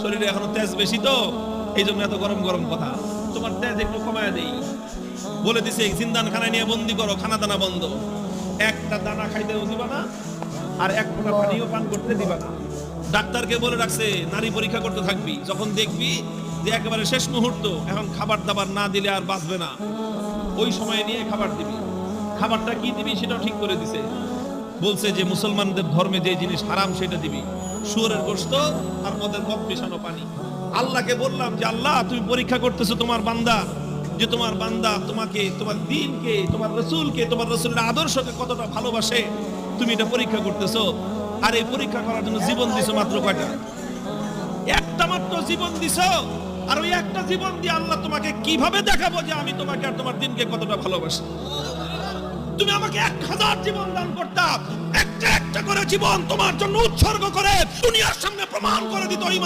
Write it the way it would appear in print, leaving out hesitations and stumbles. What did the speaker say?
শরীরে এখনো তেজ বেশি তো, এই জন্য এত গরম গরম কথা। তোমার তেজ একটু কমায় দেই। বলে দিছে জিন্দান খানায় নিয়ে বন্দি করো, খানা দানা বন্ধ, একটা দানা খাইতেও দিবা না, আর এক ফোঁটা পানিও পান করতে দিবা না। ডাক্তারকে বলে রাখছে নারী পরীক্ষা করতে থাকবি, যখন দেখবি যে একেবারে শেষ মুহূর্ত, এখন খাবার দাবার না দিলে আর বাঁচবে না, ওই সময় নিয়ে খাবার দিবি। খাবারটা কি দিবি সেটাও ঠিক করে দিছে। বলছে যে মুসলমানদের ধর্মে যে জিনিস হারাম সেটা দিবি, শুয়োরের গোশত আর মদের মদ মেশানো পানি। আল্লাহকে বললাম যে আল্লাহ, তুমি পরীক্ষা করতেছো তোমার বান্দা, যে তোমার বান্দা তোমাকে, তোমার দ্বীনকে, তোমার রাসূলকে, তোমার রাসূলের আদর্শকে কতটা ভালোবাসে, তুমি এটা পরীক্ষা করতেছো। আর এই পরীক্ষা করার জন্য জীবন দিছো মাত্র কয়টা? একটা মাত্র জীবন দিছো। আর ওই একটা জীবন দিয়ে আল্লাহ তোমাকে কিভাবে দেখাবো যে আমি তোমাকে আর তোমার দ্বীনকে কতটা ভালোবাসি? তুমি আমাকে 1000 জীবন দান করতাম, একটা একটা করে জীবন তোমার জন্য উৎসর্গ করে দুনিয়ার সামনে প্রমাণ করে দিত ইমান